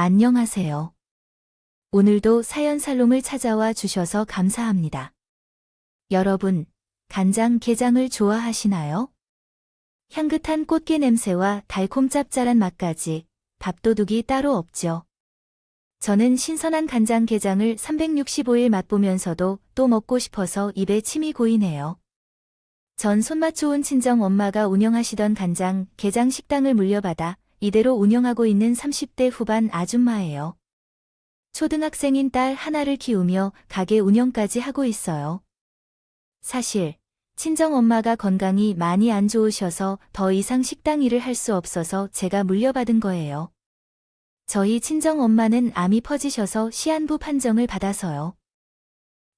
안녕하세요. 오늘도 사연 살롱을 찾아와 주셔서 감사합니다. 여러분, 간장 게장을 좋아하시나요? 향긋한 꽃게 냄새와 달콤 짭짤한 맛까지 밥도둑이 따로 없죠. 저는 신선한 간장 게장을 365일 맛보면서도 또 먹고 싶어서 입에 침이 고이네요. 전 손맛 좋은 친정 엄마가 운영하시던 간장 게장 식당을 물려받아 이대로 운영하고 있는 30대 후반 아줌마예요. 초등학생인 딸 하나를 키우며 가게 운영까지 하고 있어요. 사실 친정 엄마가 건강이 많이 안 좋으셔서 더 이상 식당 일을 할 수 없어서 제가 물려받은 거예요. 저희 친정 엄마는 암이 퍼지셔서 시한부 판정을 받아서요.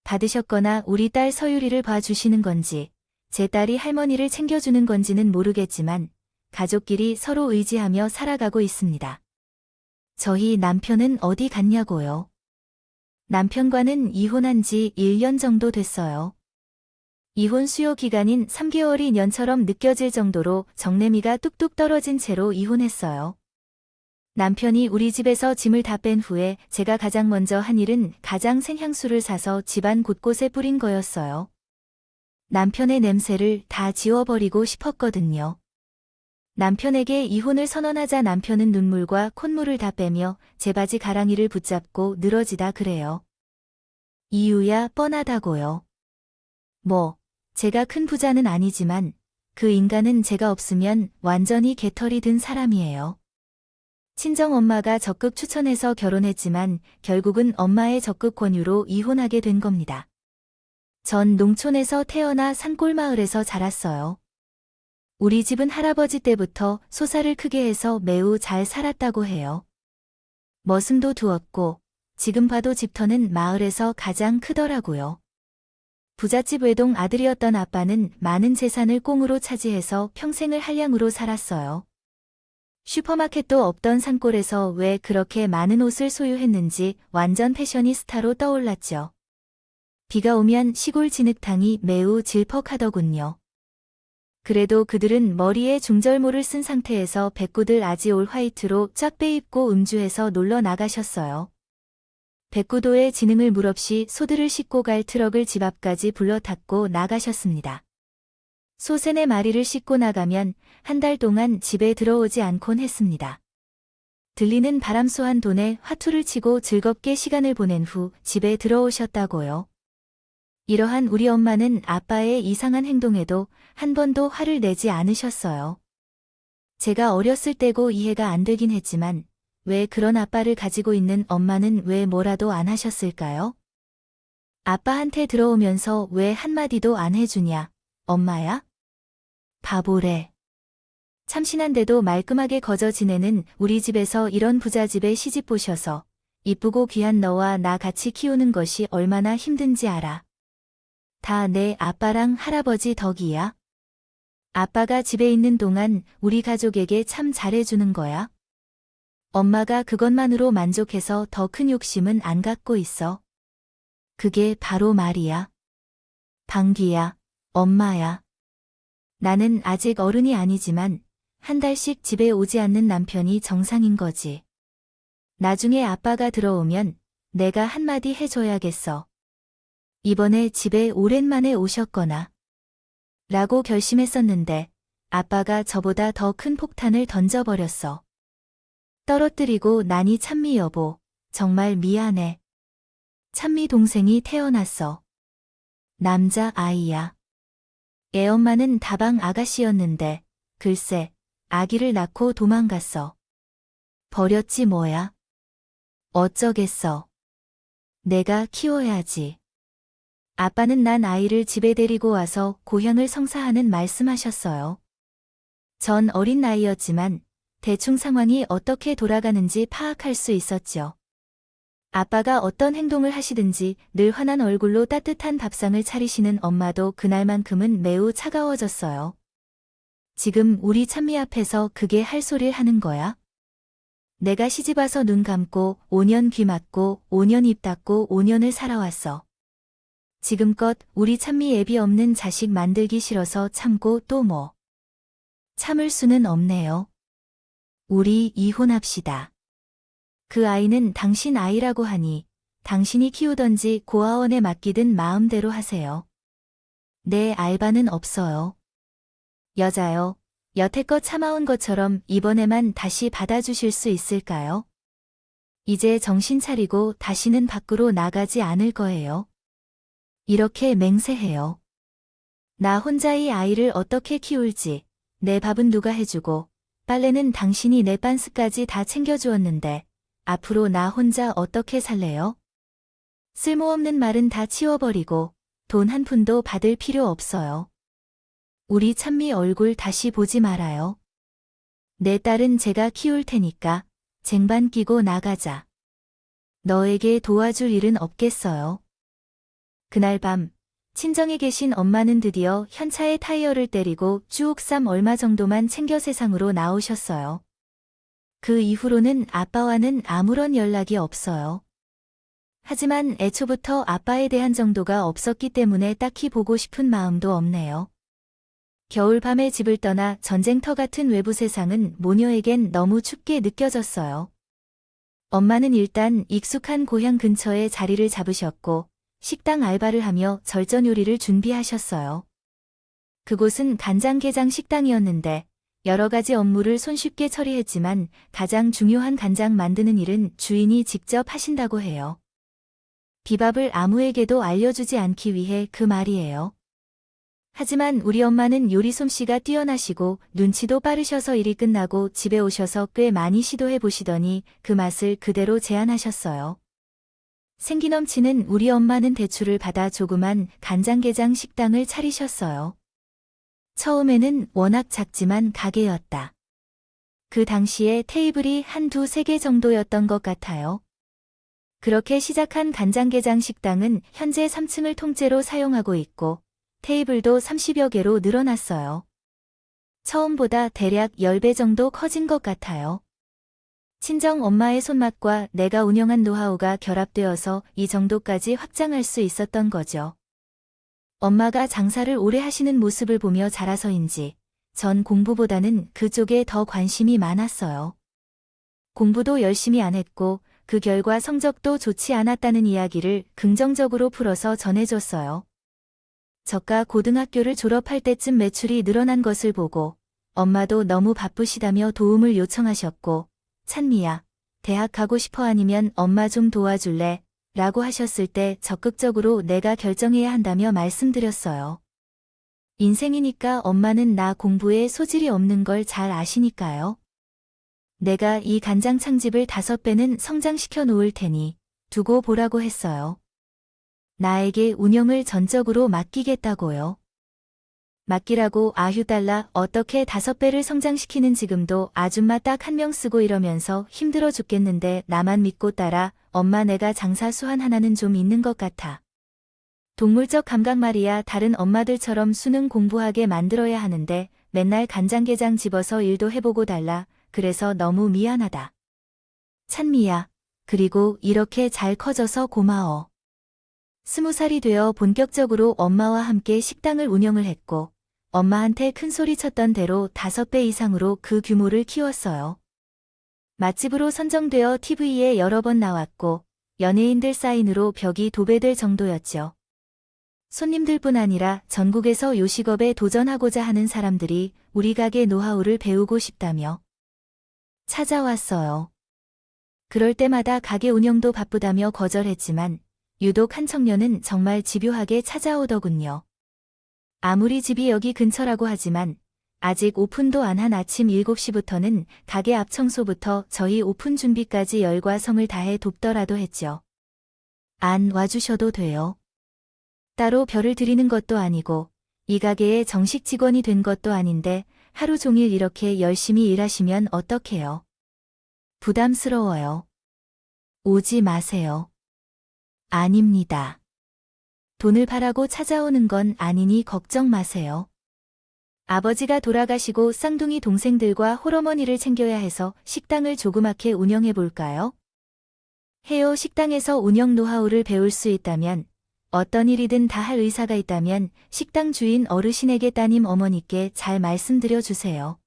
받으셨거나 우리 딸 서유리를 봐주시는 건지 제 딸이 할머니를 챙겨주는 건지는 모르겠지만 가족끼리 서로 의지하며 살아가고 있습니다. 저희 남편은 어디 갔냐고요? 남편과는 이혼한 지 1년 정도 됐어요. 이혼 수요 기간인 3개월이 년처럼 느껴질 정도로 정내미가 뚝뚝 떨어진 채로 이혼했어요. 남편이 우리 집에서 짐을 다 뺀 후에 제가 가장 먼저 한 일은 가장 생향수를 사서 집안 곳곳에 뿌린 거였어요. 남편의 냄새를 다 지워버리고 싶었거든요. 남편에게 이혼을 선언하자 남편은 눈물과 콧물을 다 빼며 제 바지 가랑이를 붙잡고 늘어지다 그래요. 이유야 뻔하다고요. 제가 큰 부자는 아니지만 그 인간은 제가 없으면 완전히 개털이 든 사람이에요. 친정엄마가 적극 추천해서 결혼했지만 결국은 엄마의 적극 권유로 이혼하게 된 겁니다. 전 농촌에서 태어나 산골마을에서 자랐어요. 우리 집은 할아버지 때부터 소사를 크게 해서 매우 잘 살았다고 해요. 머슴도 두었고 지금 봐도 집터는 마을에서 가장 크더라고요. 부잣집 외동 아들이었던 아빠는 많은 재산을 꽁으로 차지해서 평생을 한량으로 살았어요. 슈퍼마켓도 없던 산골에서 왜 그렇게 많은 옷을 소유했는지 완전 패셔니스타로 떠올랐죠. 비가 오면 시골 진흙탕이 매우 질퍽하더군요. 그래도 그들은 머리에 중절모를 쓴 상태에서 백구들 아지 올 화이트로 쫙 빼입고 음주해서 놀러 나가셨어요. 백구도의 지능을 물없이 소들을 싣고 갈 트럭을 집 앞까지 불러 탔고 나가셨습니다. 소 3-4마리를 싣고 나가면 한 달 동안 집에 들어오지 않곤 했습니다. 들리는 바람소한 돈에 화투를 치고 즐겁게 시간을 보낸 후 집에 들어오셨다고요. 이러한 우리 엄마는 아빠의 이상한 행동에도 한 번도 화를 내지 않으셨어요. 제가 어렸을 때고 이해가 안 되긴 했지만 왜 그런 아빠를 가지고 있는 엄마는 왜 뭐라도 안 하셨을까요? 아빠한테 들어오면서 왜 한마디도 안 해주냐, 엄마야? 바보래. 참신한데도 말끔하게 거저 지내는 우리 집에서 이런 부잣집에 시집 보셔서 이쁘고 귀한 너와 나 같이 키우는 것이 얼마나 힘든지 알아. 다 내 아빠랑 할아버지 덕이야. 아빠가 집에 있는 동안 우리 가족에게 참 잘해주는 거야. 엄마가 그것만으로 만족해서 더 큰 욕심은 안 갖고 있어. 그게 바로 말이야. 방귀야, 엄마야. 나는 아직 어른이 아니지만 한 달씩 집에 오지 않는 남편이 정상인 거지. 나중에 아빠가 들어오면 내가 한마디 해줘야겠어. 이번에 집에 오랜만에 오셨거나 라고 결심했었는데 아빠가 저보다 더 큰 폭탄을 던져버렸어. 떨어뜨리고 나니 찬미 여보, 정말 미안해. 찬미 동생이 태어났어. 남자 아이야. 애엄마는 다방 아가씨였는데 글쎄 아기를 낳고 도망갔어. 버렸지 뭐야. 어쩌겠어. 내가 키워야지. 아빠는 난 아이를 집에 데리고 와서 고향을 성사하는 말씀하셨어요. 전 어린 나이였지만 대충 상황이 어떻게 돌아가는지 파악할 수 있었죠. 아빠가 어떤 행동을 하시든지 늘 환한 얼굴로 따뜻한 밥상을 차리시는 엄마도 그날만큼은 매우 차가워졌어요. 지금 우리 찬미 앞에서 그게 할 소리를 하는 거야? 내가 시집와서 눈 감고 5년 귀 막고 5년 입 닫고 5년을 살아왔어. 지금껏 우리 찬미 애비 없는 자식 만들기 싫어서 참고 또 뭐. 참을 수는 없네요. 우리 이혼합시다. 그 아이는 당신 아이라고 하니 당신이 키우던지 고아원에 맡기든 마음대로 하세요. 내 알바는 없어요. 여자요. 여태껏 참아온 것처럼 이번에만 다시 받아주실 수 있을까요? 이제 정신 차리고 다시는 밖으로 나가지 않을 거예요. 이렇게 맹세해요. 나 혼자 이 아이를 어떻게 키울지, 내 밥은 누가 해주고, 빨래는 당신이 내 빤스까지 다 챙겨주었는데, 앞으로 나 혼자 어떻게 살래요? 쓸모없는 말은 다 치워버리고, 돈 한 푼도 받을 필요 없어요. 우리 찬미 얼굴 다시 보지 말아요. 내 딸은 제가 키울 테니까, 쟁반 끼고 나가자. 너에게 도와줄 일은 없겠어요. 그날 밤, 친정에 계신 엄마는 드디어 현차의 타이어를 때리고 쭈옥삼 얼마 정도만 챙겨 세상으로 나오셨어요. 그 이후로는 아빠와는 아무런 연락이 없어요. 하지만 애초부터 아빠에 대한 정도가 없었기 때문에 딱히 보고 싶은 마음도 없네요. 겨울밤에 집을 떠나 전쟁터 같은 외부 세상은 모녀에겐 너무 춥게 느껴졌어요. 엄마는 일단 익숙한 고향 근처에 자리를 잡으셨고 식당 알바를 하며 절전 요리를 준비하셨어요. 그곳은 간장게장 식당이었는데 여러 가지 업무를 손쉽게 처리했지만 가장 중요한 간장 만드는 일은 주인이 직접 하신다고 해요. 비밥을 아무에게도 알려주지 않기 위해 그 말이에요. 하지만 우리 엄마는 요리 솜씨가 뛰어나시고 눈치도 빠르셔서 일이 끝나고 집에 오셔서 꽤 많이 시도해 보시더니 그 맛을 그대로 제안하셨어요. 생기 넘치는 우리 엄마는 대출을 받아 조그만 간장게장 식당을 차리셨어요. 처음에는 워낙 작지만 가게였다. 그 당시에 테이블이 한두 세 개 정도였던 것 같아요. 그렇게 시작한 간장게장 식당은 현재 3층을 통째로 사용하고 있고 테이블도 30여 개로 늘어났어요. 처음보다 대략 10배 정도 커진 것 같아요. 친정 엄마의 손맛과 내가 운영한 노하우가 결합되어서 이 정도까지 확장할 수 있었던 거죠. 엄마가 장사를 오래 하시는 모습을 보며 자라서인지 전 공부보다는 그쪽에 더 관심이 많았어요. 공부도 열심히 안 했고 그 결과 성적도 좋지 않았다는 이야기를 긍정적으로 풀어서 전해줬어요. 저가 고등학교를 졸업할 때쯤 매출이 늘어난 것을 보고 엄마도 너무 바쁘시다며 도움을 요청하셨고 찬미야, 대학 가고 싶어 아니면 엄마 좀 도와줄래? 라고 하셨을 때 적극적으로 내가 결정해야 한다며 말씀드렸어요. 인생이니까 엄마는 나 공부에 소질이 없는 걸 잘 아시니까요. 내가 이 간장창집을 5배는 성장시켜 놓을 테니 두고 보라고 했어요. 나에게 운영을 전적으로 맡기겠다고요. 맡기라고 아휴달라 어떻게 5배를 성장시키는 지금도 아줌마 딱 한 명 쓰고 이러면서 힘들어 죽겠는데 나만 믿고 따라 엄마 내가 장사 수완 하나는 좀 있는 것 같아. 동물적 감각 말이야 다른 엄마들처럼 수능 공부하게 만들어야 하는데 맨날 간장게장 집어서 일도 해보고 달라 그래서 너무 미안하다. 찬미야, 그리고 이렇게 잘 커져서 고마워. 20살이 되어 본격적으로 엄마와 함께 식당을 운영을 했고 엄마한테 큰 소리 쳤던 대로 5배 이상으로 그 규모를 키웠어요. 맛집으로 선정되어 TV에 여러 번 나왔고 연예인들 사인으로 벽이 도배될 정도였죠. 손님들뿐 아니라 전국에서 요식업에 도전하고자 하는 사람들이 우리 가게 노하우를 배우고 싶다며 찾아왔어요. 그럴 때마다 가게 운영도 바쁘다며 거절했지만 유독 한 청년은 정말 집요하게 찾아오더군요. 아무리 집이 여기 근처라고 하지만 아직 오픈도 안 한 아침 7시부터는 가게 앞 청소부터 저희 오픈 준비까지 열과 성을 다해 돕더라도 했죠. 안 와주셔도 돼요. 따로 별을 드리는 것도 아니고 이 가게의 정식 직원이 된 것도 아닌데 하루 종일 이렇게 열심히 일하시면 어떡해요. 부담스러워요. 오지 마세요. 아닙니다. 돈을 바라고 찾아오는 건 아니니 걱정 마세요. 아버지가 돌아가시고 쌍둥이 동생들과 홀어머니를 챙겨야 해서 식당을 조그맣게 운영해 볼까요? 해요. 식당에서 운영 노하우를 배울 수 있다면 어떤 일이든 다 할 의사가 있다면 식당 주인 어르신에게 따님 어머니께 잘 말씀드려 주세요.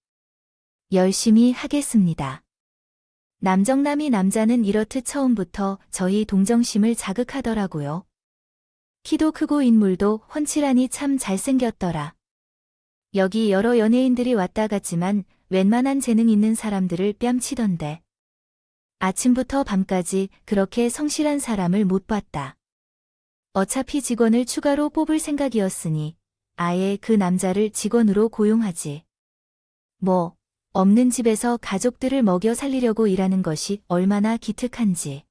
열심히 하겠습니다. 남정남이 남자는 이렇듯 처음부터 저희 동정심을 자극하더라고요. 키도 크고 인물도 훤칠하니 참 잘생겼더라. 여기 여러 연예인들이 왔다 갔지만 웬만한 재능 있는 사람들을 뺨치던데. 아침부터 밤까지 그렇게 성실한 사람을 못 봤다. 어차피 직원을 추가로 뽑을 생각이었으니 아예 그 남자를 직원으로 고용하지. 뭐, 없는 집에서 가족들을 먹여 살리려고 일하는 것이 얼마나 기특한지.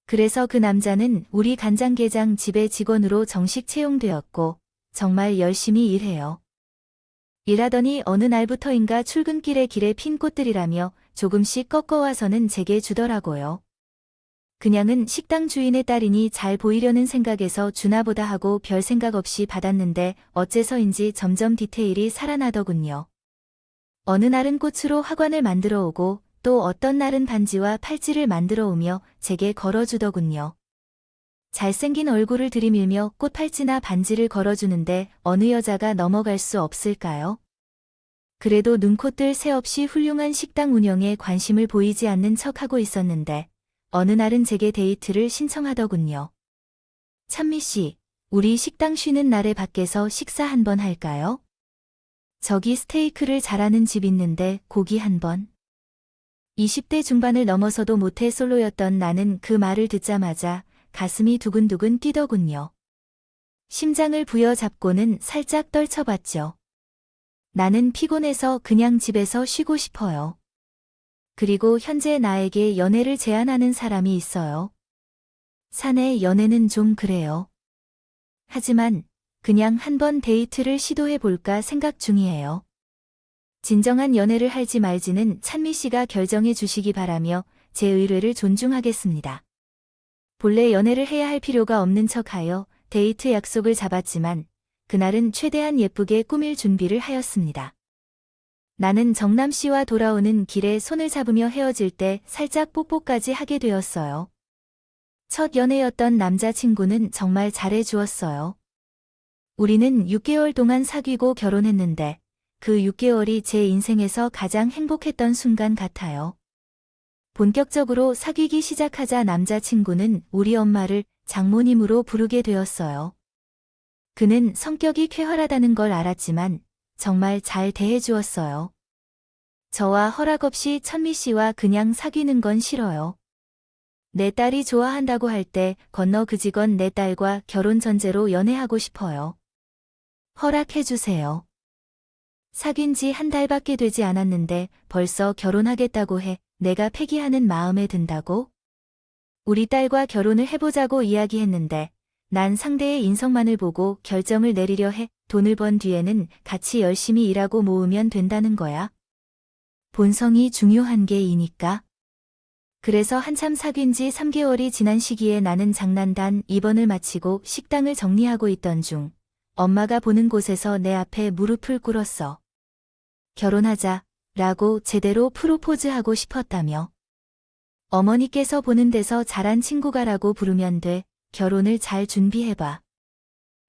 그래서 그 남자는 우리 간장게장 집의 직원으로 정식 채용되었고 정말 열심히 일해요. 일하더니 어느 날부터인가 출근길에 길에 핀 꽃들이라며 조금씩 꺾어와서는 제게 주더라고요. 그냥은 식당 주인의 딸이니 잘 보이려는 생각에서 주나보다 하고 별 생각 없이 받았는데 어째서인지 점점 디테일이 살아나더군요. 어느 날은 꽃으로 화관을 만들어 오고 또 어떤 날은 반지와 팔찌를 만들어 오며 제게 걸어주더군요. 잘생긴 얼굴을 들이밀며 꽃팔찌나 반지를 걸어주는데 어느 여자가 넘어갈 수 없을까요? 그래도 눈코뜰 새 없이 훌륭한 식당 운영에 관심을 보이지 않는 척하고 있었는데 어느 날은 제게 데이트를 신청하더군요. 찬미 씨, 우리 식당 쉬는 날에 밖에서 식사 한번 할까요? 저기 스테이크를 잘하는 집 있는데 고기 한번. 20대 중반을 넘어서도 모태 솔로였던 나는 그 말을 듣자마자 가슴이 두근두근 뛰더군요. 심장을 부여잡고는 살짝 떨쳐봤죠. 나는 피곤해서 그냥 집에서 쉬고 싶어요. 그리고 현재 나에게 연애를 제안하는 사람이 있어요. 사내 연애는 좀 그래요. 하지만 그냥 한번 데이트를 시도해볼까 생각 중이에요. 진정한 연애를 할지 말지는 찬미 씨가 결정해 주시기 바라며 제 의뢰를 존중하겠습니다. 본래 연애를 해야 할 필요가 없는 척하여 데이트 약속을 잡았지만 그날은 최대한 예쁘게 꾸밀 준비를 하였습니다. 나는 정남 씨와 돌아오는 길에 손을 잡으며 헤어질 때 살짝 뽀뽀까지 하게 되었어요. 첫 연애였던 남자친구는 정말 잘해주었어요. 우리는 6개월 동안 사귀고 결혼했는데 그 6개월이 제 인생에서 가장 행복했던 순간 같아요. 본격적으로 사귀기 시작하자 남자친구는 우리 엄마를 장모님으로 부르게 되었어요. 그는 성격이 쾌활하다는 걸 알았지만 정말 잘 대해주었어요. 저와 허락 없이 천미 씨와 그냥 사귀는 건 싫어요. 내 딸이 좋아한다고 할 때 건너 그 직원 내 딸과 결혼 전제로 연애하고 싶어요. 허락해주세요. 사귄 지 한 달밖에 되지 않았는데 벌써 결혼하겠다고 해 내가 폐기하는 마음에 든다고? 우리 딸과 결혼을 해보자고 이야기했는데 난 상대의 인성만을 보고 결정을 내리려 해. 돈을 번 뒤에는 같이 열심히 일하고 모으면 된다는 거야. 본성이 중요한 게 이니까. 그래서 한참 사귄 지 3개월이 지난 시기에 나는 장난단 입원을 마치고 식당을 정리하고 있던 중 엄마가 보는 곳에서 내 앞에 무릎을 꿇었어. 결혼하자 라고 제대로 프로포즈하고 싶었다며. 어머니께서 보는 데서 잘한 친구가라고 부르면 돼. 결혼을 잘 준비해봐.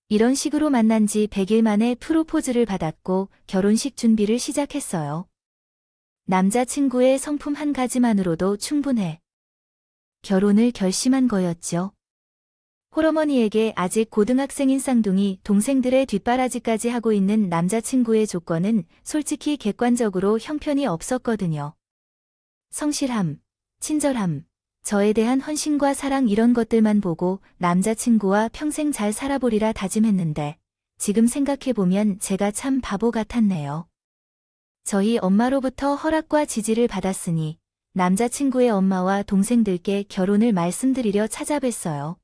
이런 식으로 만난 지 100일 만에 프로포즈를 받았고 결혼식 준비를 시작했어요. 남자친구의 성품 한 가지만으로도 충분해. 결혼을 결심한 거였죠. 홀어머니에게 아직 고등학생인 쌍둥이 동생들의 뒷바라지까지 하고 있는 남자친구의 조건은 솔직히 객관적으로 형편이 없었거든요. 성실함, 친절함, 저에 대한 헌신과 사랑 이런 것들만 보고 남자친구와 평생 잘 살아보리라 다짐했는데 지금 생각해보면 제가 참 바보 같았네요. 저희 엄마로부터 허락과 지지를 받았으니 남자친구의 엄마와 동생들께 결혼을 말씀드리려 찾아뵀어요.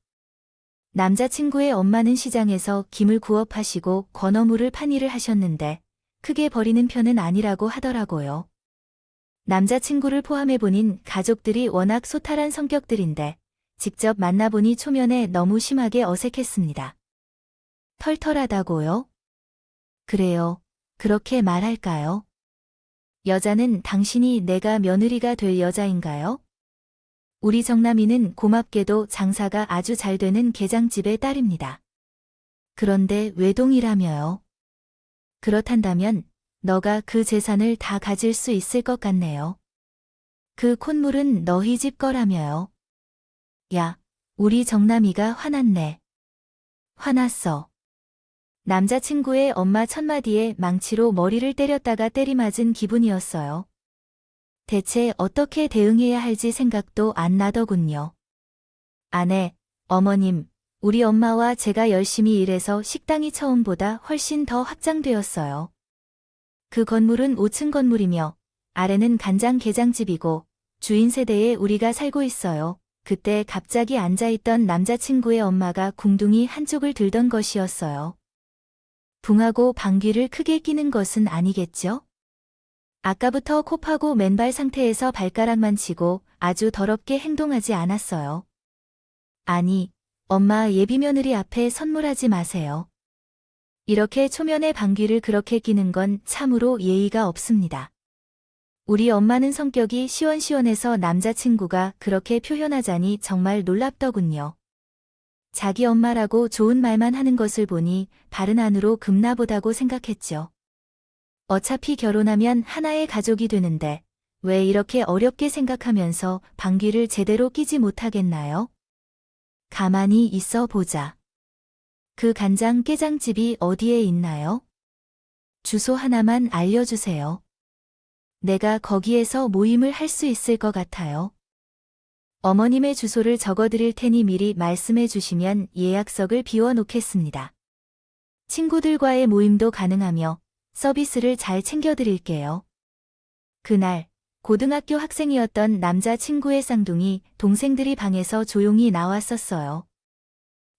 남자친구의 엄마는 시장에서 김을 구업하시고 건어물을 판 일을 하셨는데 크게 버리는 편은 아니라고 하더라고요. 남자친구를 포함해 본인 가족들이 워낙 소탈한 성격들인데 직접 만나보니 초면에 너무 심하게 어색했습니다. 털털하다고요? 그래요. 그렇게 말할까요? 여자는 당신이 내가 며느리가 될 여자인가요? 우리 정남이는 고맙게도 장사가 아주 잘 되는 게장집의 딸입니다. 그런데 외동이라며요. 그렇단다면 너가 그 재산을 다 가질 수 있을 것 같네요. 그 콧물은 너희 집 거라며요. 야, 우리 정남이가 화났네. 화났어. 남자친구의 엄마 첫마디에 망치로 머리를 때렸다가 때리맞은 기분이었어요. 대체 어떻게 대응해야 할지 생각도 안 나더군요. 아내, 어머님, 우리 엄마와 제가 열심히 일해서 식당이 처음보다 훨씬 더 확장되었어요. 그 건물은 5층 건물이며 아래는 간장게장집이고 주인 세대에 우리가 살고 있어요. 그때 갑자기 앉아있던 남자친구의 엄마가 궁둥이 한쪽을 들던 것이었어요. 붕하고 방귀를 크게 뀌는 것은 아니겠죠? 아까부터 코 파고 맨발 상태에서 발가락만 치고 아주 더럽게 행동하지 않았어요. 아니, 엄마 예비며느리 앞에 선물하지 마세요. 이렇게 초면에 방귀를 그렇게 뀌는 건 참으로 예의가 없습니다. 우리 엄마는 성격이 시원시원해서 남자친구가 그렇게 표현하자니 정말 놀랍더군요. 자기 엄마라고 좋은 말만 하는 것을 보니 바른 안으로 금나보다고 생각했죠. 어차피 결혼하면 하나의 가족이 되는데 왜 이렇게 어렵게 생각하면서 방귀를 제대로 끼지 못하겠나요? 가만히 있어 보자. 그 간장게장집이 어디에 있나요? 주소 하나만 알려주세요. 내가 거기에서 모임을 할 수 있을 것 같아요. 어머님의 주소를 적어드릴 테니 미리 말씀해 주시면 예약석을 비워놓겠습니다. 친구들과의 모임도 가능하며 서비스를 잘 챙겨드릴게요. 그날 고등학교 학생이었던 남자친구의 쌍둥이 동생들이 방에서 조용히 나왔었어요.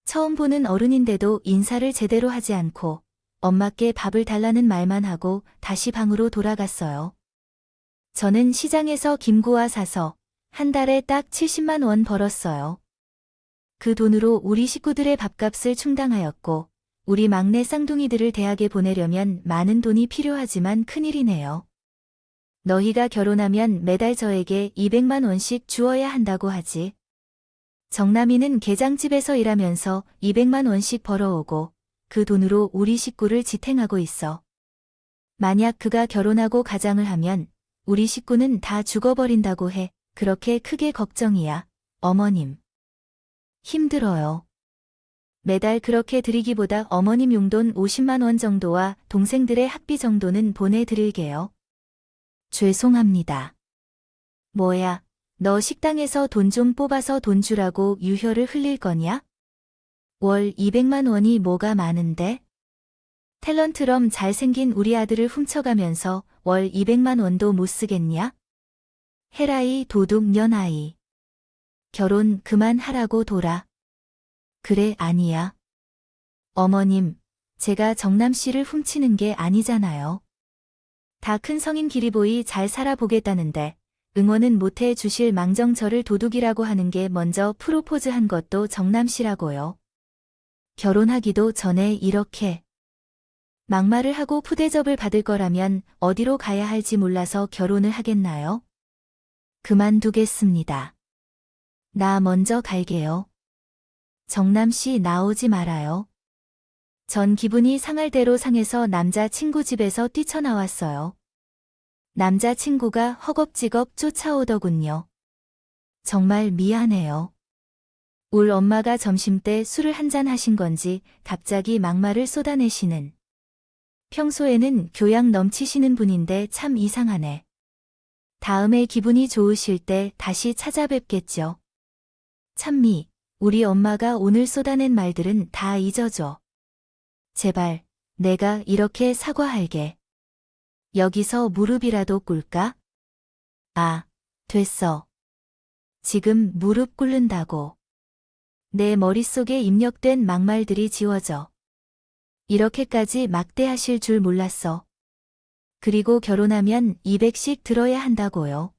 처음 보는 어른인데도 인사를 제대로 하지 않고 엄마께 밥을 달라는 말만 하고 다시 방으로 돌아갔어요. 저는 시장에서 김구아 사서 한 달에 딱 70만 원 벌었어요. 그 돈으로 우리 식구들의 밥값을 충당하였고 우리 막내 쌍둥이들을 대학에 보내려면 많은 돈이 필요하지만 큰일이네요. 너희가 결혼하면 매달 저에게 200만 원씩 주어야 한다고 하지. 정남이는 게장집에서 일하면서 200만 원씩 벌어오고 그 돈으로 우리 식구를 지탱하고 있어. 만약 그가 결혼하고 가장을 하면 우리 식구는 다 죽어버린다고 해. 그렇게 크게 걱정이야, 어머님. 힘들어요. 매달 그렇게 드리기보다 어머님 용돈 50만 원 정도와 동생들의 학비 정도는 보내드릴게요. 죄송합니다. 뭐야, 너 식당에서 돈 좀 뽑아서 돈 주라고 유혈을 흘릴 거냐? 월 200만 원이 뭐가 많은데? 탤런트럼 잘생긴 우리 아들을 훔쳐가면서 월 200만 원도 못 쓰겠냐? 헤라이 도둑년아이. 결혼 그만하라고 돌아. 그래 아니야. 어머님, 제가 정남 씨를 훔치는 게 아니잖아요. 다 큰 성인 기리보이 잘 살아보겠다는데 응원은 못해 주실 망정 저를 도둑이라고 하는 게 먼저 프로포즈한 것도 정남 씨라고요. 결혼하기도 전에 이렇게 막말을 하고 푸대접을 받을 거라면 어디로 가야 할지 몰라서 결혼을 하겠나요? 그만두겠습니다. 나 먼저 갈게요. 정남 씨 나오지 말아요. 전 기분이 상할 대로 상해서 남자친구 집에서 뛰쳐나왔어요. 남자친구가 허겁지겁 쫓아오더군요. 정말 미안해요. 울 엄마가 점심때 술을 한잔 하신 건지 갑자기 막말을 쏟아내시는. 평소에는 교양 넘치시는 분인데 참 이상하네. 다음에 기분이 좋으실 때 다시 찾아뵙겠죠. 찬미, 우리 엄마가 오늘 쏟아낸 말들은 다 잊어줘. 제발, 내가 이렇게 사과할게. 여기서 무릎이라도 꿇까? 아, 됐어. 지금 무릎 꿇는다고. 내 머릿속에 입력된 막말들이 지워져. 이렇게까지 막대하실 줄 몰랐어. 그리고 결혼하면 200씩 들어야 한다고요.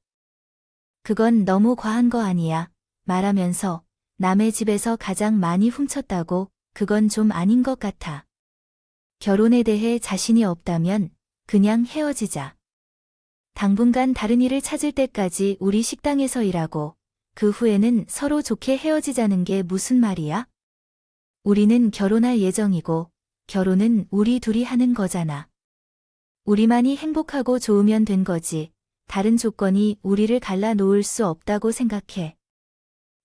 그건 너무 과한 거 아니야. 말하면서 남의 집에서 가장 많이 훔쳤다고. 그건 좀 아닌 것 같아. 결혼에 대해 자신이 없다면 그냥 헤어지자. 당분간 다른 일을 찾을 때까지 우리 식당에서 일하고 그 후에는 서로 좋게 헤어지자는 게 무슨 말이야? 우리는 결혼할 예정이고 결혼은 우리 둘이 하는 거잖아. 우리만이 행복하고 좋으면 된 거지. 다른 조건이 우리를 갈라놓을 수 없다고 생각해.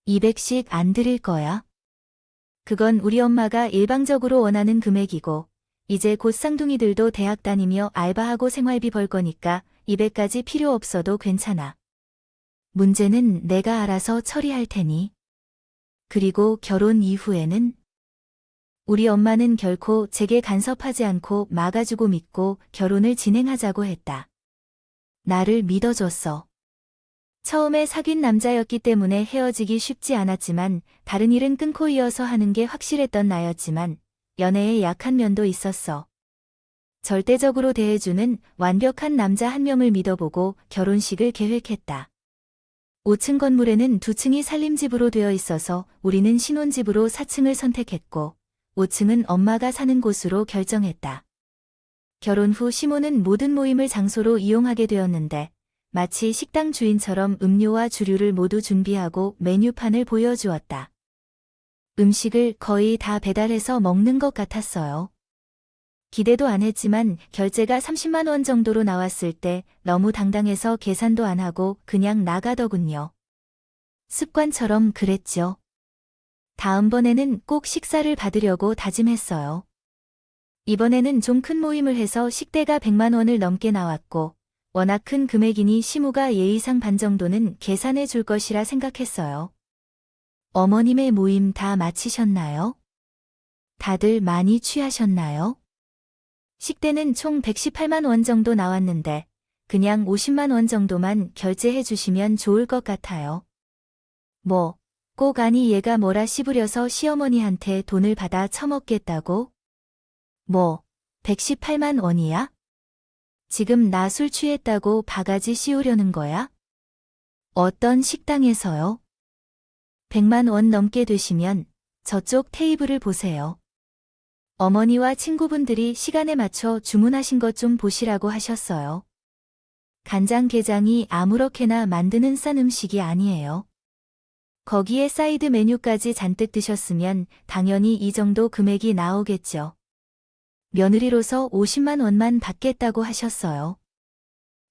200씩 안 드릴 거야? 그건 우리 엄마가 일방적으로 원하는 금액이고, 이제 곧 쌍둥이들도 대학 다니며 알바하고 생활비 벌 거니까 200까지 필요 없어도 괜찮아. 문제는 내가 알아서 처리할 테니. 그리고 결혼 이후에는? 우리 엄마는 결코 제게 간섭하지 않고 막아주고 믿고 결혼을 진행하자고 했다. 나를 믿어줬어. 처음에 사귄 남자였기 때문에 헤어지기 쉽지 않았지만 다른 일은 끊고 이어서 하는 게 확실했던 나였지만 연애에 약한 면도 있었어. 절대적으로 대해주는 완벽한 남자 한 명을 믿어보고 결혼식을 계획했다. 5층 건물에는 2층이 살림집으로 되어 있어서 우리는 신혼집으로 4층을 선택했고 5층은 엄마가 사는 곳으로 결정했다. 결혼 후 시모는 모든 모임을 장소로 이용하게 되었는데 마치 식당 주인처럼 음료와 주류를 모두 준비하고 메뉴판을 보여주었다. 음식을 거의 다 배달해서 먹는 것 같았어요. 기대도 안 했지만 결제가 30만 원 정도로 나왔을 때 너무 당당해서 계산도 안 하고 그냥 나가더군요. 습관처럼 그랬죠. 다음번에는 꼭 식사를 받으려고 다짐했어요. 이번에는 좀 큰 모임을 해서 식대가 100만 원을 넘게 나왔고 워낙 큰 금액이니 시무가 예의상 반 정도는 계산해 줄 것이라 생각했어요. 어머님의 모임 다 마치셨나요? 다들 많이 취하셨나요? 식대는 총 118만 원 정도 나왔는데 그냥 50만 원 정도만 결제해 주시면 좋을 것 같아요. 뭐, 꼭 아니 얘가 뭐라 씹으려서 시어머니한테 돈을 받아 처먹겠다고? 뭐, 118만 원이야? 지금 나 술 취했다고 바가지 씌우려는 거야? 어떤 식당에서요? 100만 원 넘게 되시면 저쪽 테이블을 보세요. 어머니와 친구분들이 시간에 맞춰 주문하신 것 좀 보시라고 하셨어요. 간장게장이 아무렇게나 만드는 싼 음식이 아니에요. 거기에 사이드 메뉴까지 잔뜩 드셨으면 당연히 이 정도 금액이 나오겠죠. 며느리로서 50만 원만 받겠다고 하셨어요.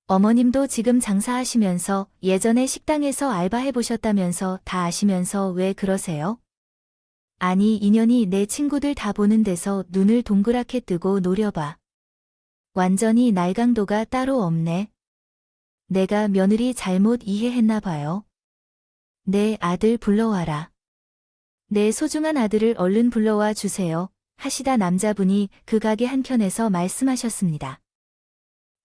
어머님도 지금 장사하시면서 예전에 식당에서 알바해보셨다면서 다 아시면서 왜 그러세요? 아니 인연이 내 친구들 다 보는 데서 눈을 동그랗게 뜨고 노려봐. 완전히 날강도가 따로 없네. 내가 며느리 잘못 이해했나 봐요. 내 아들 불러와라. 내 소중한 아들을 얼른 불러와 주세요. 하시다 남자분이 그 가게 한켠에서 말씀하셨습니다.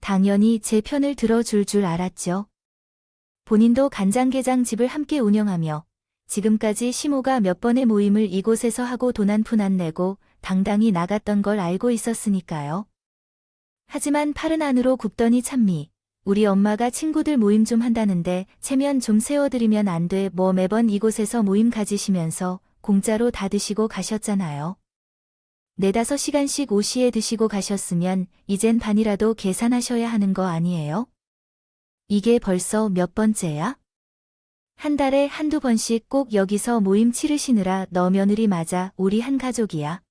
당연히 제 편을 들어줄 줄 알았죠. 본인도 간장게장 집을 함께 운영하며 지금까지 시모가 몇 번의 모임을 이곳에서 하고 돈 한 푼 안 내고 당당히 나갔던 걸 알고 있었으니까요. 하지만 팔은 안으로 굽더니 찬미, 우리 엄마가 친구들 모임 좀 한다는데 체면 좀 세워드리면 안 돼 뭐 매번 이곳에서 모임 가지시면서 공짜로 다 드시고 가셨잖아요. 4~5시간씩 오시에 드시고 가셨으면 이젠 반이라도 계산하셔야 하는 거 아니에요? 이게 벌써 몇 번째야? 한 달에 한두 번씩 꼭 여기서 모임 치르시느라 너 며느리 맞아 우리 한 가족이야.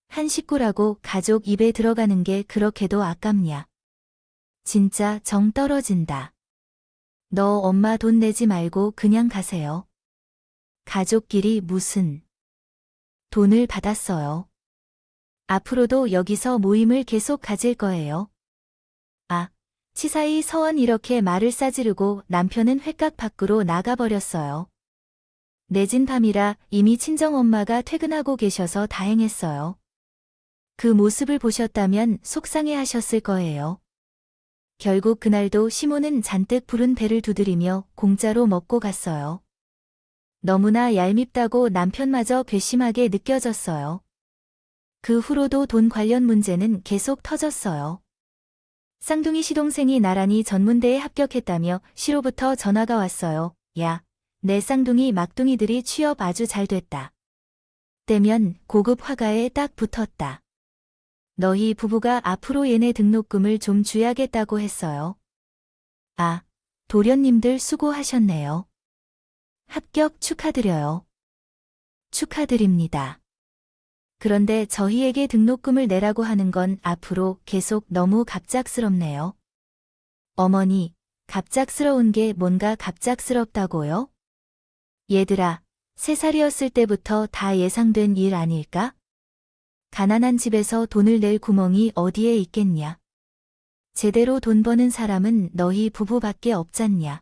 한 식구라고 가족 입에 들어가는 게 그렇게도 아깝냐. 진짜 정 떨어진다. 너 엄마 돈 내지 말고 그냥 가세요. 가족끼리 무슨 돈을 받았어요. 앞으로도 여기서 모임을 계속 가질 거예요. 아, 치사히 서원 이렇게 말을 싸지르고 남편은 횟각 밖으로 나가버렸어요. 늦은 밤이라 이미 친정엄마가 퇴근하고 계셔서 다행했어요. 그 모습을 보셨다면 속상해 하셨을 거예요. 결국 그날도 시모는 잔뜩 부른 배를 두드리며 공짜로 먹고 갔어요. 너무나 얄밉다고 남편마저 괘씸하게 느껴졌어요. 그 후로도 돈 관련 문제는 계속 터졌어요. 쌍둥이 시동생이 나란히 전문대에 합격했다며 시로부터 전화가 왔어요. 야, 내 쌍둥이 막둥이들이 취업 아주 잘 됐다. 때면 고급 화가에 딱 붙었다. 너희 부부가 앞으로 얘네 등록금을 좀 줘야겠다고 했어요. 아, 도련님들 수고하셨네요. 합격 축하드려요. 축하드립니다. 그런데 저희에게 등록금을 내라고 하는 건 앞으로 계속 너무 갑작스럽네요. 어머니, 갑작스러운 게 뭔가 갑작스럽다고요? 얘들아, 3살이었을 때부터 다 예상된 일 아닐까? 가난한 집에서 돈을 낼 구멍이 어디에 있겠냐? 제대로 돈 버는 사람은 너희 부부밖에 없잖냐?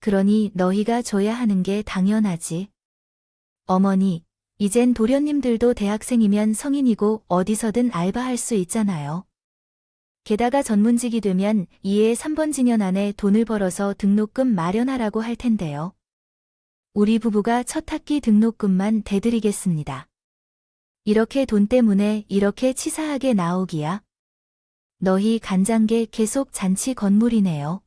그러니 너희가 줘야 하는 게 당연하지. 어머니, 이젠 도련님들도 대학생이면 성인이고 어디서든 알바할 수 있잖아요. 게다가 전문직이 되면 2에 3번 안에 돈을 벌어서 등록금 마련하라고 할 텐데요. 우리 부부가 첫 학기 등록금만 대드리겠습니다. 이렇게 돈 때문에 이렇게 치사하게 나오기야. 너희 간장게 계속 잔치 건물이네요.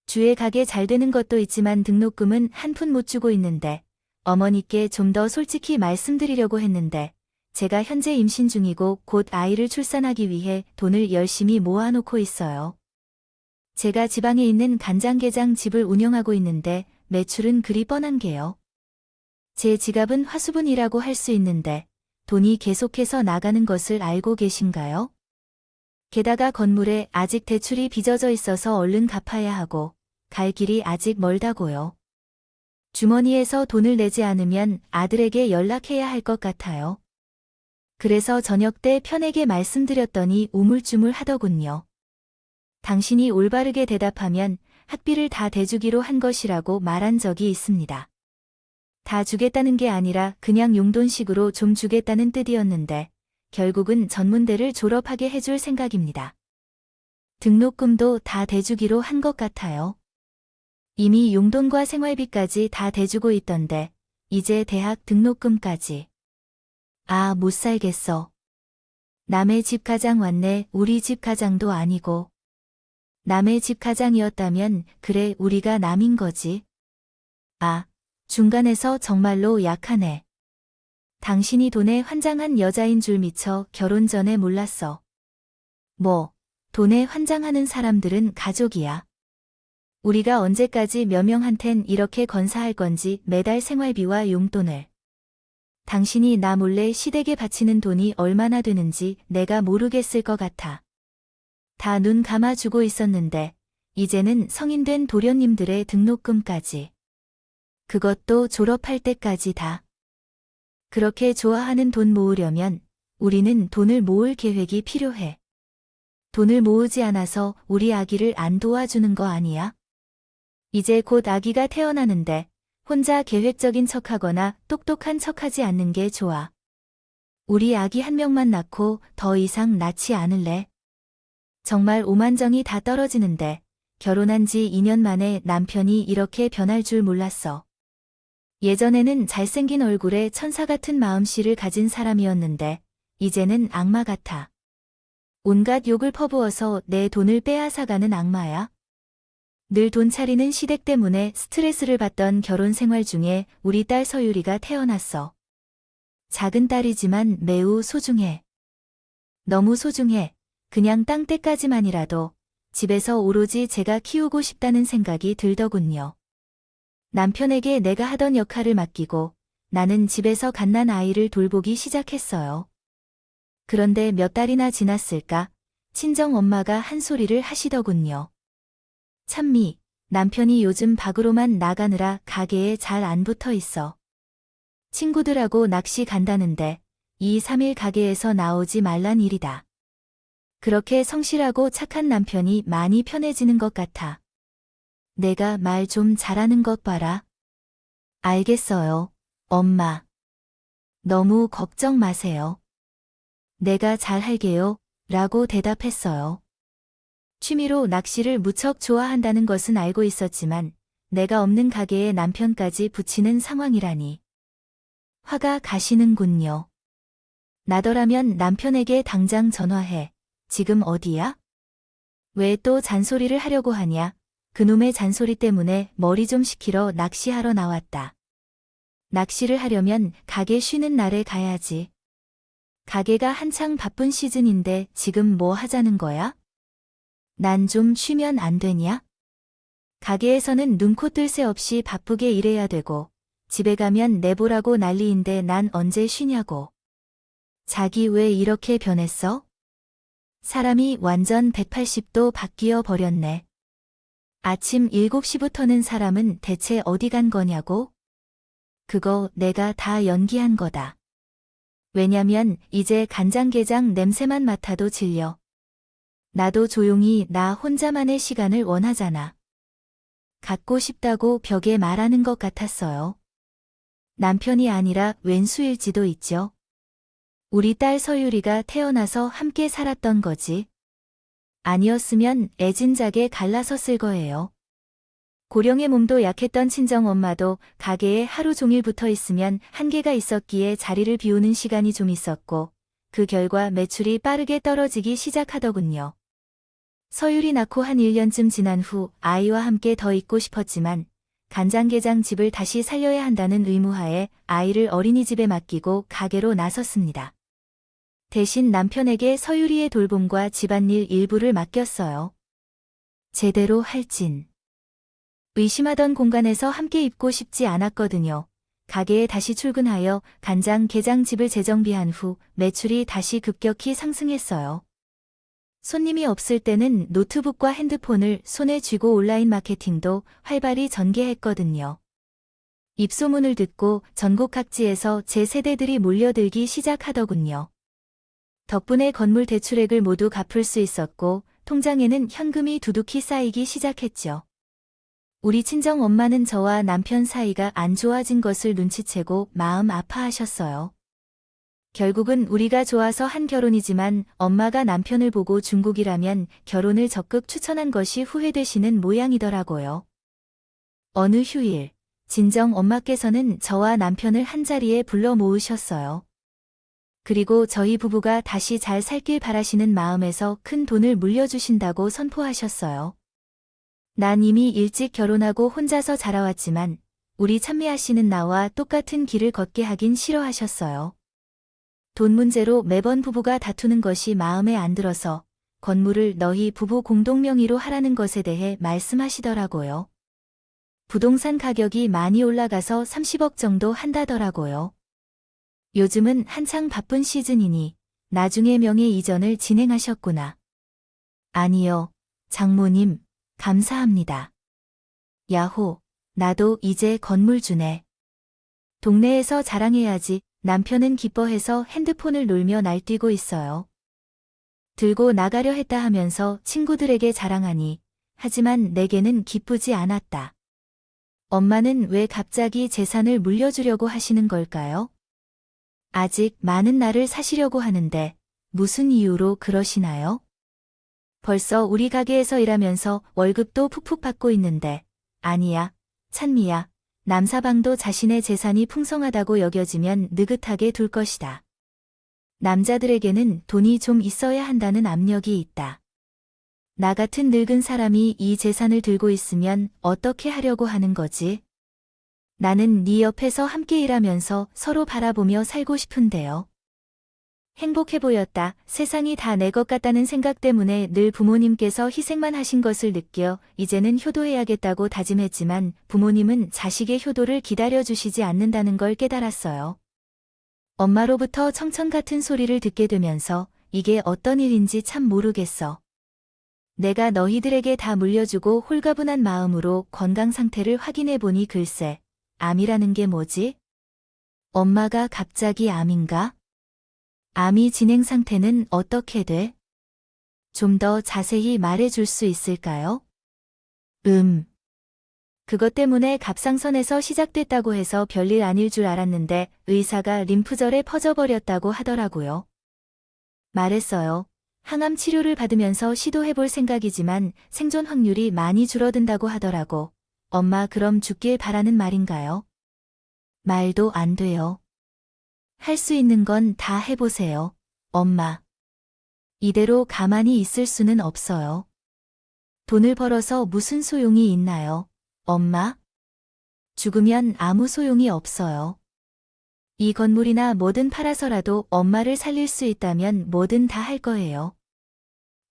주에 가게 잘 되는 것도 있지만 등록금은 한 푼 못 주고 있는데 어머니께 좀 더 솔직히 말씀드리려고 했는데 제가 현재 임신 중이고 곧 아이를 출산하기 위해 돈을 열심히 모아놓고 있어요. 제가 지방에 있는 간장게장 집을 운영하고 있는데 매출은 그리 뻔한 게요. 제 지갑은 화수분이라고 할 수 있는데 돈이 계속해서 나가는 것을 알고 계신가요? 게다가 건물에 아직 대출이 빚어져 있어서 얼른 갚아야 하고 갈 길이 아직 멀다고요. 주머니에서 돈을 내지 않으면 아들에게 연락해야 할 것 같아요. 그래서 저녁 때 편하게 말씀드렸더니 우물쭈물 하더군요. 당신이 올바르게 대답하면 학비를 다 대주기로 한 것이라고 말한 적이 있습니다. 다 주겠다는 게 아니라 그냥 용돈식으로 좀 주겠다는 뜻이었는데 결국은 전문대를 졸업하게 해줄 생각입니다. 등록금도 다 대주기로 한 것 같아요. 이미 용돈과 생활비까지 다 대주고 있던데 이제 대학 등록금까지. 아, 못 살겠어. 남의 집 가장 왔네. 우리 집 가장도 아니고. 남의 집 가장이었다면 그래 우리가 남인 거지. 아, 중간에서 정말로 약하네. 당신이 돈에 환장한 여자인 줄 미처 결혼 전에 몰랐어. 뭐, 돈에 환장하는 사람들은 가족이야. 우리가 언제까지 몇 명한텐 이렇게 건사할 건지 매달 생활비와 용돈을. 당신이 나 몰래 시댁에 바치는 돈이 얼마나 되는지 내가 모르겠을 것 같아. 다 눈 감아주고 있었는데 이제는 성인된 도련님들의 등록금까지. 그것도 졸업할 때까지 다. 그렇게 좋아하는 돈 모으려면 우리는 돈을 모을 계획이 필요해. 돈을 모으지 않아서 우리 아기를 안 도와주는 거 아니야? 이제 곧 아기가 태어나는데 혼자 계획적인 척하거나 똑똑한 척하지 않는 게 좋아. 우리 아기 한 명만 낳고 더 이상 낳지 않을래? 정말 오만정이 다 떨어지는데 결혼한 지 2년 만에 남편이 이렇게 변할 줄 몰랐어. 예전에는 잘생긴 얼굴에 천사 같은 마음씨를 가진 사람이었는데 이제는 악마 같아. 온갖 욕을 퍼부어서 내 돈을 빼앗아가는 악마야. 늘 돈 차리는 시댁 때문에 스트레스를 받던 결혼 생활 중에 우리 딸 서유리가 태어났어. 작은 딸이지만 매우 소중해. 너무 소중해. 그냥 땅 때까지만이라도 집에서 오로지 제가 키우고 싶다는 생각이 들더군요. 남편에게 내가 하던 역할을 맡기고 나는 집에서 갓난 아이를 돌보기 시작했어요. 그런데 몇 달이나 지났을까 친정 엄마가 한 소리를 하시더군요. 찬미, 남편이 요즘 밖으로만 나가느라 가게에 잘 안 붙어 있어. 친구들하고 낚시 간다는데 2, 3일 가게에서 나오지 말란 일이다. 그렇게 성실하고 착한 남편이 많이 편해지는 것 같아. 내가 말 좀 잘하는 것 봐라. 알겠어요, 엄마. 너무 걱정 마세요. 내가 잘할게요, 라고 대답했어요. 취미로 낚시를 무척 좋아한다는 것은 알고 있었지만 내가 없는 가게에 남편까지 붙이는 상황이라니. 화가 가시는군요. 나더라면 남편에게 당장 전화해. 지금 어디야? 왜 또 잔소리를 하려고 하냐? 그놈의 잔소리 때문에 머리 좀 식히러 낚시하러 나왔다. 낚시를 하려면 가게 쉬는 날에 가야지. 가게가 한창 바쁜 시즌인데 지금 뭐 하자는 거야? 난 좀 쉬면 안 되냐? 가게에서는 눈코 뜰 새 없이 바쁘게 일해야 되고 집에 가면 내보라고 난리인데 난 언제 쉬냐고. 자기 왜 이렇게 변했어? 사람이 완전 180도 바뀌어 버렸네. 아침 7시부터는 사람은 대체 어디 간 거냐고? 그거 내가 다 연기한 거다. 왜냐면 이제 간장게장 냄새만 맡아도 질려. 나도 조용히 나 혼자만의 시간을 원하잖아. 갖고 싶다고 벽에 말하는 것 같았어요. 남편이 아니라 왼수일지도 있죠. 우리 딸 서유리가 태어나서 함께 살았던 거지. 아니었으면 애진작에 갈라섰을 거예요. 고령의 몸도 약했던 친정엄마도 가게에 하루 종일 붙어 있으면 한계가 있었기에 자리를 비우는 시간이 좀 있었고, 그 결과 매출이 빠르게 떨어지기 시작하더군요. 서율이 낳고 한 1년쯤 지난 후 아이와 함께 더 있고 싶었지만 간장게장 집을 다시 살려야 한다는 의무하에 아이를 어린이집에 맡기고 가게로 나섰습니다. 대신 남편에게 서유리의 돌봄과 집안일 일부를 맡겼어요. 제대로 할진. 의심하던 공간에서 함께 입고 싶지 않았거든요. 가게에 다시 출근하여 간장게장집을 재정비한 후 매출이 다시 급격히 상승했어요. 손님이 없을 때는 노트북과 핸드폰을 손에 쥐고 온라인 마케팅도 활발히 전개했거든요. 입소문을 듣고 전국 각지에서 제 세대들이 몰려들기 시작하더군요. 덕분에 건물 대출액을 모두 갚을 수 있었고 통장에는 현금이 두둑히 쌓이기 시작했죠. 우리 친정 엄마는 저와 남편 사이가 안 좋아진 것을 눈치채고 마음 아파하셨어요. 결국은 우리가 좋아서 한 결혼이지만 엄마가 남편을 보고 중국이라면 결혼을 적극 추천한 것이 후회되시는 모양이더라고요. 어느 휴일, 진정 엄마께서는 저와 남편을 한자리에 불러 모으셨어요. 그리고 저희 부부가 다시 잘 살길 바라시는 마음에서 큰 돈을 물려주신다고 선포하셨어요. 난 이미 일찍 결혼하고 혼자서 자라왔지만 우리 찬미아씨는 나와 똑같은 길을 걷게 하긴 싫어하셨어요. 돈 문제로 매번 부부가 다투는 것이 마음에 안 들어서 건물을 너희 부부 공동 명의로 하라는 것에 대해 말씀하시더라고요. 부동산 가격이 많이 올라가서 30억 정도 한다더라고요. 요즘은 한창 바쁜 시즌이니 나중에 명의 이전을 진행하셨구나. 아니요, 장모님, 감사합니다. 야호, 나도 이제 건물 주네. 동네에서 자랑해야지. 남편은 기뻐해서 핸드폰을 놀며 날뛰고 있어요. 들고 나가려 했다 하면서 친구들에게 자랑하니, 하지만 내게는 기쁘지 않았다. 엄마는 왜 갑자기 재산을 물려주려고 하시는 걸까요? 아직 많은 나를 사시려고 하는데 무슨 이유로 그러시나요? 벌써 우리 가게에서 일하면서 월급도 푹푹 받고 있는데, 아니야, 찬미야. 남사방도 자신의 재산이 풍성하다고 여겨지면 느긋하게 둘 것이다. 남자들에게는 돈이 좀 있어야 한다는 압력이 있다. 나 같은 늙은 사람이 이 재산을 들고 있으면 어떻게 하려고 하는 거지? 나는 네 옆에서 함께 일하면서 서로 바라보며 살고 싶은데요. 행복해 보였다. 세상이 다 내 것 같다는 생각 때문에 늘 부모님께서 희생만 하신 것을 느껴 이제는 효도해야겠다고 다짐했지만 부모님은 자식의 효도를 기다려주시지 않는다는 걸 깨달았어요. 엄마로부터 청천 같은 소리를 듣게 되면서 이게 어떤 일인지 참 모르겠어. 내가 너희들에게 다 물려주고 홀가분한 마음으로 건강 상태를 확인해 보니 글쎄, 암이라는 게 뭐지? 엄마가 갑자기 암인가? 암이 진행 상태는 어떻게 돼? 좀 더 자세히 말해줄 수 있을까요? 그것 때문에 갑상선에서 시작됐다고 해서 별일 아닐 줄 알았는데 의사가 림프절에 퍼져버렸다고 하더라고요. 말했어요. 항암 치료를 받으면서 시도해볼 생각이지만 생존 확률이 많이 줄어든다고 하더라고. 엄마 그럼 죽길 바라는 말인가요? 말도 안 돼요. 할 수 있는 건 다 해보세요, 엄마. 이대로 가만히 있을 수는 없어요. 돈을 벌어서 무슨 소용이 있나요, 엄마? 죽으면 아무 소용이 없어요. 이 건물이나 뭐든 팔아서라도 엄마를 살릴 수 있다면 뭐든 다 할 거예요.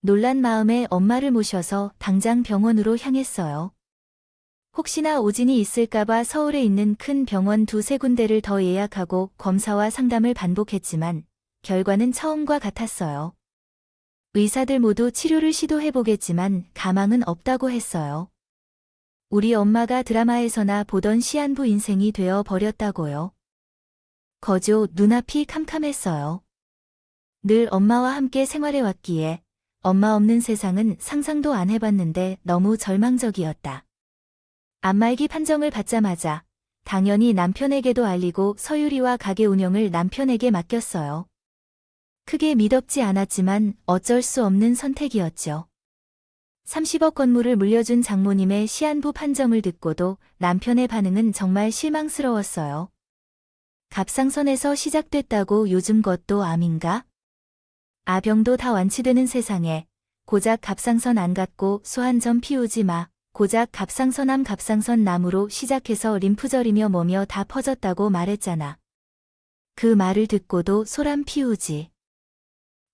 놀란 마음에 엄마를 모셔서 당장 병원으로 향했어요. 혹시나 오진이 있을까봐 서울에 있는 큰 병원 2-3군데를 더 예약하고 검사와 상담을 반복했지만 결과는 처음과 같았어요. 의사들 모두 치료를 시도해보겠지만 가망은 없다고 했어요. 우리 엄마가 드라마에서나 보던 시한부 인생이 되어 버렸다고요. 거조 눈앞이 캄캄했어요. 늘 엄마와 함께 생활해왔기에 엄마 없는 세상은 상상도 안 해봤는데 너무 절망적이었다. 안말기 판정을 받자마자 당연히 남편에게도 알리고 서유리와 가게 운영을 남편에게 맡겼어요. 크게 미덥지 않았지만 어쩔 수 없는 선택이었죠. 30억 건물을 물려준 장모님의 시한부 판정을 듣고도 남편의 반응은 정말 실망스러웠어요. 갑상선에서 시작됐다고 요즘 것도 암인가? 아병도 다 완치되는 세상에 고작 갑상선 안 갖고 소 한 점 피우지 마. 고작 갑상선암 갑상선남으로 시작해서 림프절이며 뭐며 다 퍼졌다고 말했잖아. 그 말을 듣고도 소란 피우지.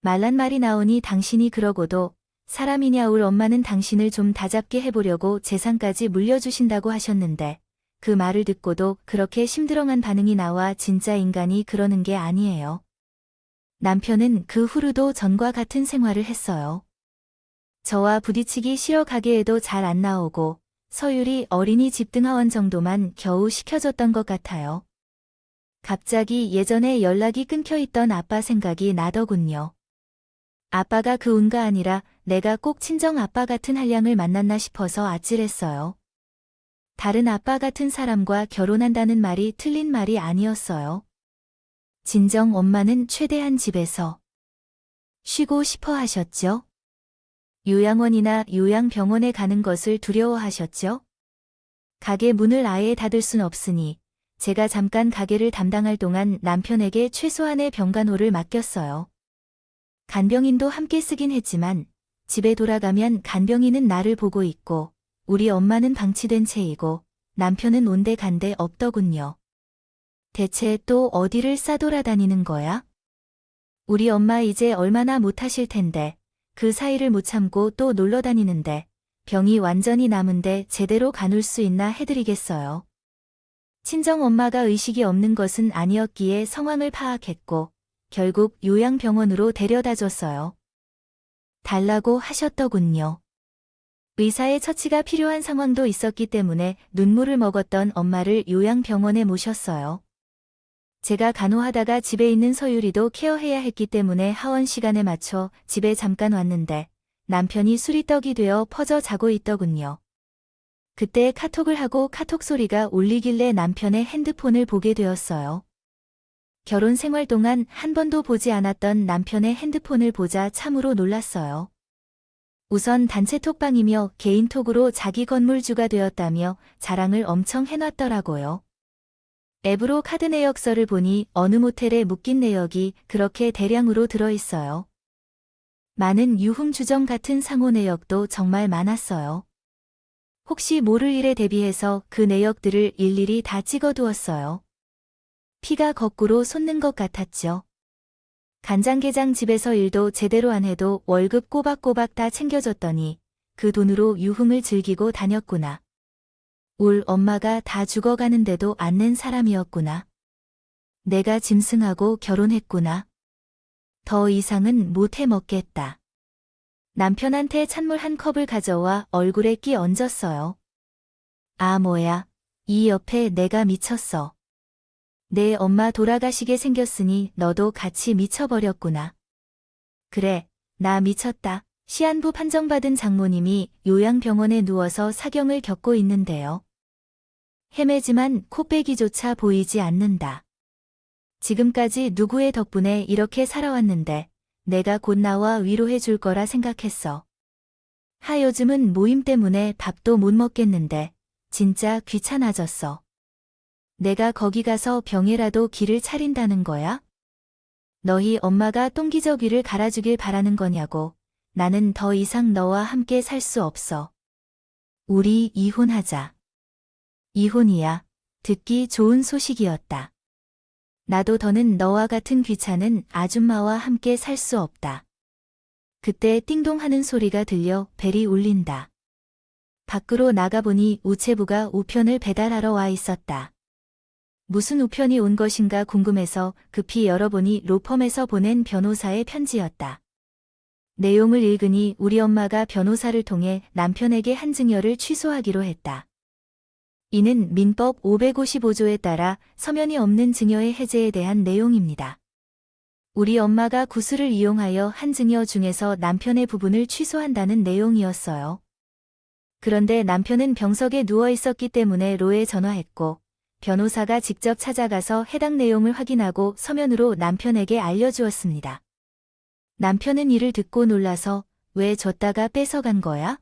말란 말이 나오니 당신이 그러고도 사람이냐 울 엄마는 당신을 좀 다잡게 해보려고 재산까지 물려주신다고 하셨는데 그 말을 듣고도 그렇게 심드렁한 반응이 나와 진짜 인간이 그러는 게 아니에요. 남편은 그 후로도 전과 같은 생활을 했어요. 저와 부딪히기 싫어 가게에도 잘 안 나오고 서율이 어린이집 등하원 정도만 겨우 시켜줬던 것 같아요. 갑자기 예전에 연락이 끊겨있던 아빠 생각이 나더군요. 아빠가 그 운가 아니라 내가 꼭 친정 아빠 같은 한량을 만났나 싶어서 아찔했어요. 다른 아빠 같은 사람과 결혼한다는 말이 틀린 말이 아니었어요. 진정 엄마는 최대한 집에서 쉬고 싶어 하셨죠? 요양원이나 요양병원에 가는 것을 두려워하셨죠? 가게 문을 아예 닫을 순 없으니 제가 잠깐 가게를 담당할 동안 남편에게 최소한의 병간호를 맡겼어요. 간병인도 함께 쓰긴 했지만 집에 돌아가면 간병인은 나를 보고 있고 우리 엄마는 방치된 채이고 남편은 온데간데 없더군요. 대체 또 어디를 싸돌아다니는 거야? 우리 엄마 이제 얼마나 못하실 텐데 그 사이를 못 참고 또 놀러 다니는데 병이 완전히 남은데 제대로 가눌 수 있나 해드리겠어요. 친정엄마가 의식이 없는 것은 아니었기에 상황을 파악했고 결국 요양병원으로 데려다 줬어요. 달라고 하셨더군요. 의사의 처치가 필요한 상황도 있었기 때문에 눈물을 먹었던 엄마를 요양병원에 모셨어요. 제가 간호하다가 집에 있는 서유리도 케어해야 했기 때문에 하원 시간에 맞춰 집에 잠깐 왔는데 남편이 술이 떡이 되어 퍼져 자고 있더군요. 그때 카톡을 하고 카톡 소리가 울리길래 남편의 핸드폰을 보게 되었어요. 결혼 생활 동안 한 번도 보지 않았던 남편의 핸드폰을 보자 참으로 놀랐어요. 우선 단체 톡방이며 개인톡으로 자기 건물주가 되었다며 자랑을 엄청 해놨더라고요. 앱으로 카드 내역서를 보니 어느 모텔에 묶인 내역이 그렇게 대량으로 들어있어요. 많은 유흥주점 같은 상호 내역도 정말 많았어요. 혹시 모를 일에 대비해서 그 내역들을 일일이 다 찍어두었어요. 피가 거꾸로 솟는 것 같았죠. 간장게장 집에서 일도 제대로 안 해도 월급 꼬박꼬박 다 챙겨줬더니 그 돈으로 유흥을 즐기고 다녔구나. 울 엄마가 다 죽어가는데도 안 낸 사람이었구나. 내가 짐승하고 결혼했구나. 더 이상은 못 해먹겠다. 남편한테 찬물 한 컵을 가져와 얼굴에 끼 얹었어요. 아 뭐야, 이 옆에 내가 미쳤어. 내 엄마 돌아가시게 생겼으니 너도 같이 미쳐버렸구나. 그래, 나 미쳤다. 시한부 판정받은 장모님이 요양병원에 누워서 사경을 겪고 있는데요. 헤매지만 코빼기조차 보이지 않는다. 지금까지 누구의 덕분에 이렇게 살아왔는데 내가 곧 나와 위로해 줄 거라 생각했어. 요즘은 모임 때문에 밥도 못 먹겠는데 진짜 귀찮아졌어. 내가 거기 가서 병에라도 기를 차린다는 거야? 너희 엄마가 똥기저귀를 갈아주길 바라는 거냐고. 나는 더 이상 너와 함께 살 수 없어. 우리 이혼하자. 이혼이야. 듣기 좋은 소식이었다. 나도 더는 너와 같은 귀찮은 아줌마와 함께 살 수 없다. 그때 띵동 하는 소리가 들려 벨이 울린다. 밖으로 나가보니 우체부가 우편을 배달하러 와 있었다. 무슨 우편이 온 것인가 궁금해서 급히 열어보니 로펌에서 보낸 변호사의 편지였다. 내용을 읽으니 우리 엄마가 변호사를 통해 남편에게 한 증여를 취소하기로 했다. 이는 민법 555조에 따라 서면이 없는 증여의 해제에 대한 내용입니다. 우리 엄마가 구슬을 이용하여 한 증여 중에서 남편의 부분을 취소한다는 내용이었어요. 그런데 남편은 병석에 누워 있었기 때문에 로에 전화했고 변호사가 직접 찾아가서 해당 내용을 확인하고 서면으로 남편에게 알려주었습니다. 남편은 이를 듣고 놀라서 왜 줬다가 뺏어간 거야?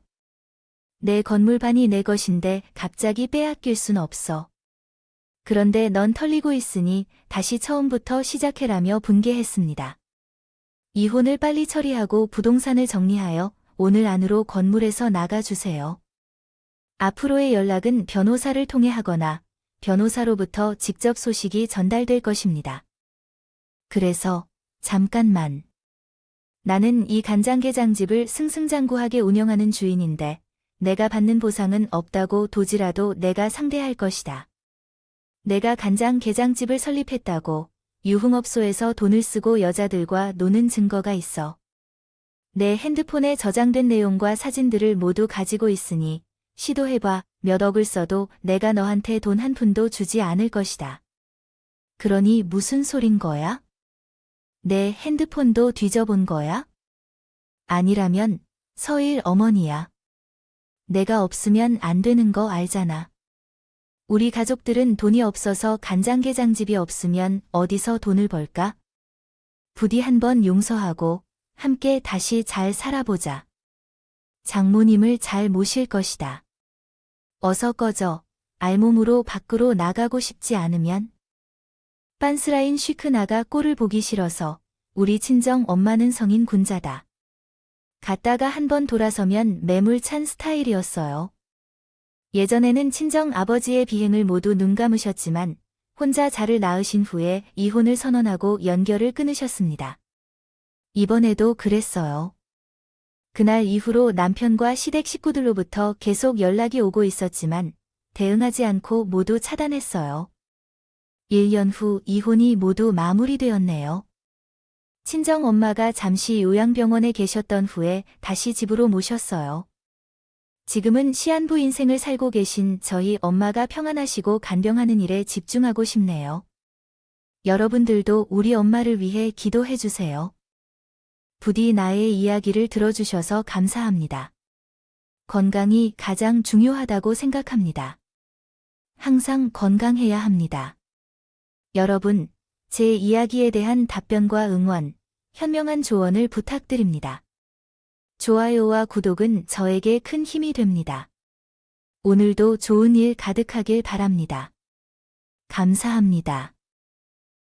내 건물반이 내 것인데 갑자기 빼앗길 순 없어. 그런데 넌 털리고 있으니 다시 처음부터 시작해라며 분개했습니다. 이혼을 빨리 처리하고 부동산을 정리하여 오늘 안으로 건물에서 나가주세요. 앞으로의 연락은 변호사를 통해 하거나 변호사로부터 직접 소식이 전달될 것입니다. 그래서 잠깐만. 나는 이 간장게장집을 승승장구하게 운영하는 주인인데 내가 받는 보상은 없다고 도지라도 내가 상대할 것이다. 내가 간장게장집을 설립했다고 유흥업소에서 돈을 쓰고 여자들과 노는 증거가 있어. 내 핸드폰에 저장된 내용과 사진들을 모두 가지고 있으니 시도해봐. 몇 억을 써도 내가 너한테 돈 한 푼도 주지 않을 것이다. 그러니 무슨 소린 거야? 내 핸드폰도 뒤져본 거야? 아니라면 서일 어머니야. 내가 없으면 안 되는 거 알잖아. 우리 가족들은 돈이 없어서 간장게장집이 없으면 어디서 돈을 벌까? 부디 한번 용서하고 함께 다시 잘 살아보자. 장모님을 잘 모실 것이다. 어서 꺼져. 알몸으로 밖으로 나가고 싶지 않으면. 빤스라인 쉬크나가 꼴을 보기 싫어서 우리 친정 엄마는 성인 군자다. 갔다가 한번 돌아서면 매물찬 스타일이었어요. 예전에는 친정 아버지의 비행을 모두 눈 감으셨지만 혼자 자를 낳으신 후에 이혼을 선언하고 연결을 끊으셨습니다. 이번에도 그랬어요. 그날 이후로 남편과 시댁 식구들로부터 계속 연락이 오고 있었지만 대응하지 않고 모두 차단했어요. 1년 후 이혼이 모두 마무리되었네요. 친정 엄마가 잠시 요양병원에 계셨던 후에 다시 집으로 모셨어요. 지금은 시한부 인생을 살고 계신 저희 엄마가 평안하시고 간병하는 일에 집중하고 싶네요. 여러분들도 우리 엄마를 위해 기도해 주세요. 부디 나의 이야기를 들어주셔서 감사합니다. 건강이 가장 중요하다고 생각합니다. 항상 건강해야 합니다. 여러분, 제 이야기에 대한 답변과 응원, 현명한 조언을 부탁드립니다. 좋아요와 구독은 저에게 큰 힘이 됩니다. 오늘도 좋은 일 가득하길 바랍니다. 감사합니다.